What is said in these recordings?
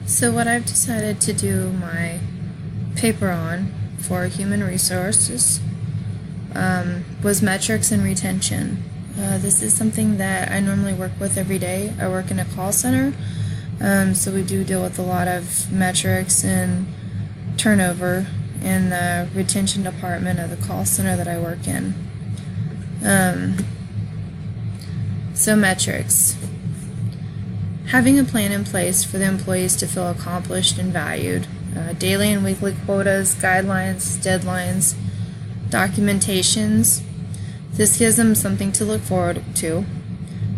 So what I've decided to do my paper on for human resources was metrics and retention. This is something that I normally work with every day. I work in a call center, so we do deal with a lot of metrics and turnover in the retention department of the call center that I work in. So metrics. Having a plan in place for the employees to feel accomplished and valued. Daily and weekly quotas, guidelines, deadlines, documentations. This gives them something to look forward to.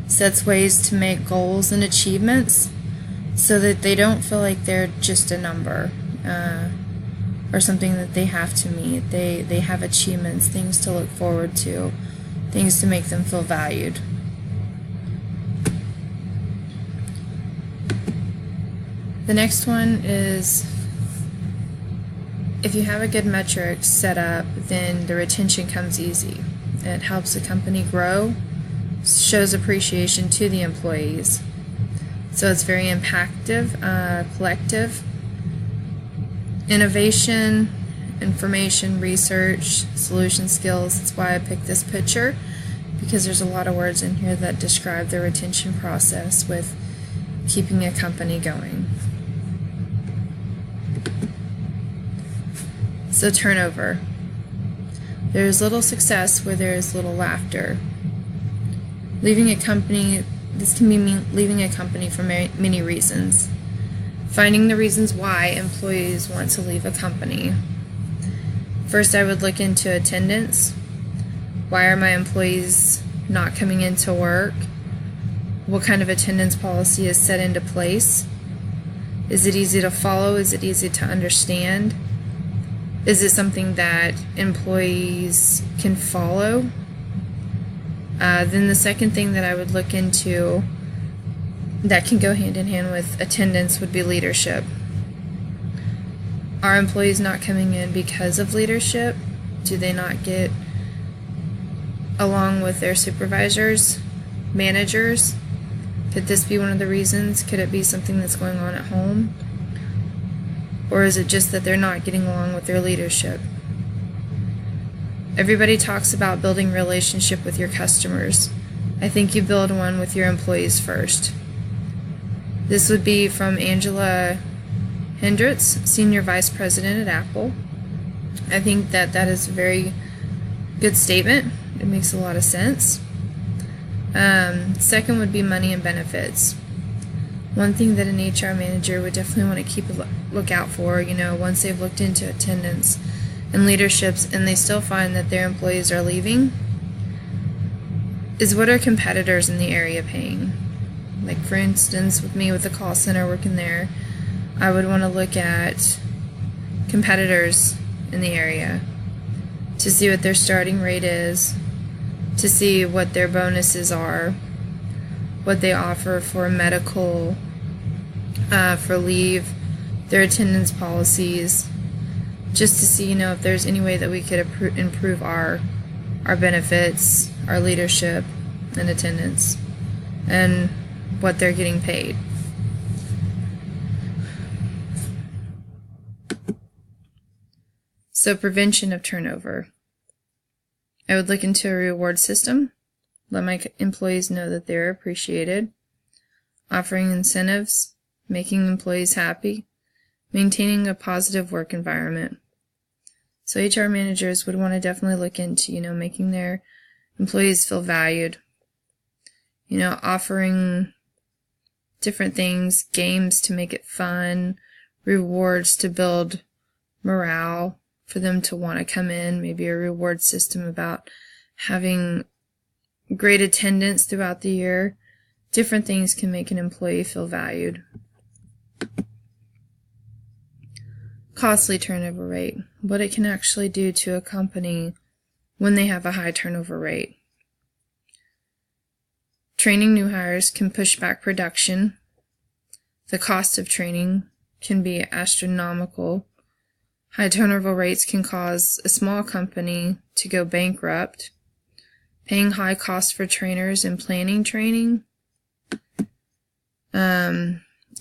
Sets ways to make goals and achievements so that they don't feel like they're just a number or something that they have to meet. They have achievements, things to look forward to, things to make them feel valued. The next one is, if you have a good metric set up, then the retention comes easy. It helps the company grow, shows appreciation to the employees. So it's very impactful, collective. Innovation, information, research, solution skills. That's why I picked this picture, because there's a lot of words in here that describe the retention process with keeping a company going. So turnover. There's little success where there is little laughter. Leaving a company, this can be leaving a company for many reasons. Finding the reasons why employees want to leave a company. First, I would look into attendance. Why are my employees not coming into work? What kind of attendance policy is set into place? Is it easy to follow? Is it easy to understand? Is it something that employees can follow? Then the second thing that I would look into that can go hand in hand with attendance would be leadership. Are employees not coming in because of leadership? Do they not get along with their supervisors, managers? Could this be one of the reasons? Could it be something that's going on at home? Or is it just that they're not getting along with their leadership? Everybody talks about building a relationship with your customers. I think you build one with your employees first. This would be from Angela Hendricks, Senior Vice President at Apple. I think that is a very good statement. It makes a lot of sense. Second would be money and benefits. One thing that an HR manager would definitely want to keep a look out for, once they've looked into attendance and leaderships and they still find that their employees are leaving, is what are competitors in the area paying? Like, for instance, with me with the call center working there, I would want to look at competitors in the area to see what their starting rate is, to see what their bonuses are, what they offer for medical, for leave, their attendance policies, just to see, if there's any way that we could improve our benefits, our leadership, and attendance, and what they're getting paid. So prevention of turnover. I would look into a reward system, let my employees know that they're appreciated, offering incentives, making employees happy, maintaining a positive work environment. So HR managers would want to definitely look into, making their employees feel valued, offering different things, games to make it fun, rewards to build morale for them to want to come in, maybe a reward system about having great attendance throughout the year. Different things can make an employee feel valued. Costly turnover rate. What it can actually do to a company when they have a high turnover rate. Training new hires can push back production. The cost of training can be astronomical. High turnover rates can cause a small company to go bankrupt. Paying high costs for trainers and planning training.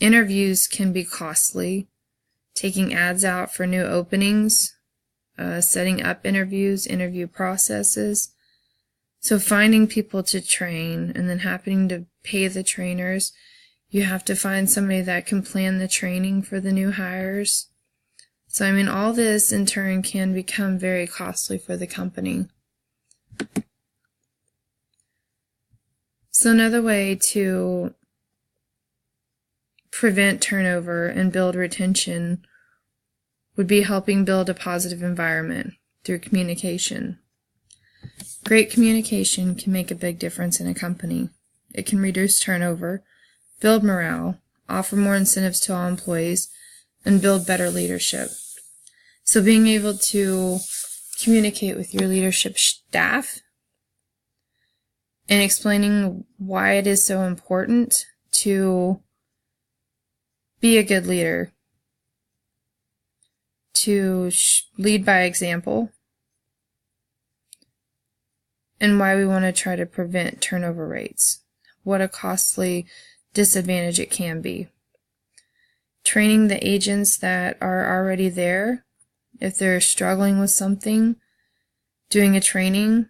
Interviews can be costly. Taking ads out for new openings, setting up interviews, interview processes. So finding people to train and then having to pay the trainers. You have to find somebody that can plan the training for the new hires. So, I mean, all this in turn can become very costly for the company. So another way to prevent turnover and build retention would be helping build a positive environment through communication. Great communication can make a big difference in a company. It can reduce turnover, build morale, offer more incentives to all employees, and build better leadership. So being able to communicate with your leadership staff and explaining why it is so important to be a good leader, to lead by example, and why we want to try to prevent turnover rates. What a costly disadvantage it can be. Training the agents that are already there, if they're struggling with something, doing a training,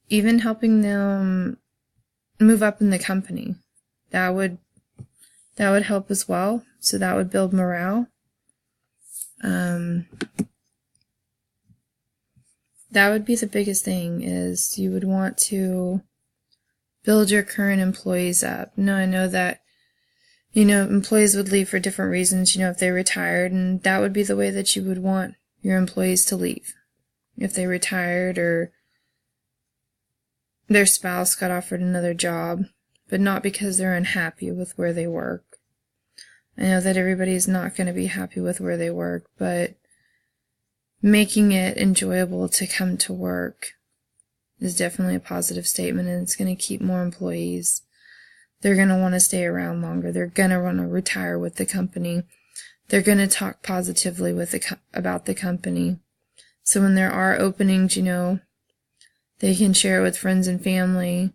even helping them move up in the company. That would help as well. So that would build morale. That would be the biggest thing, is you would want to build your current employees up. Now, I know that, employees would leave for different reasons, if they retired, and that would be the way that you would want your employees to leave. If they retired or their spouse got offered another job, but not because they're unhappy with where they work. I know that everybody's not going to be happy with where they work, but making it enjoyable to come to work is definitely a positive statement, and it's going to keep more employees. They're going to want to stay around longer. They're going to want to retire with the company. They're going to talk positively about the company. So when there are openings, they can share it with friends and family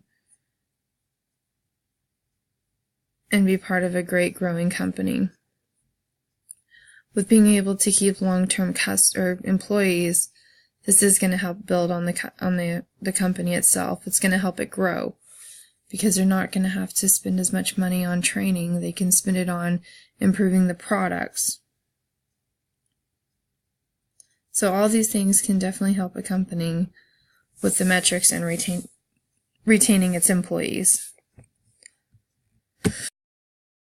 and be part of a great growing company. With being able to keep long-term employees, this is going to help build on the company itself. It's going to help it grow because they're not going to have to spend as much money on training. They can spend it on improving the products. So all these things can definitely help a company with the metrics and retaining its employees.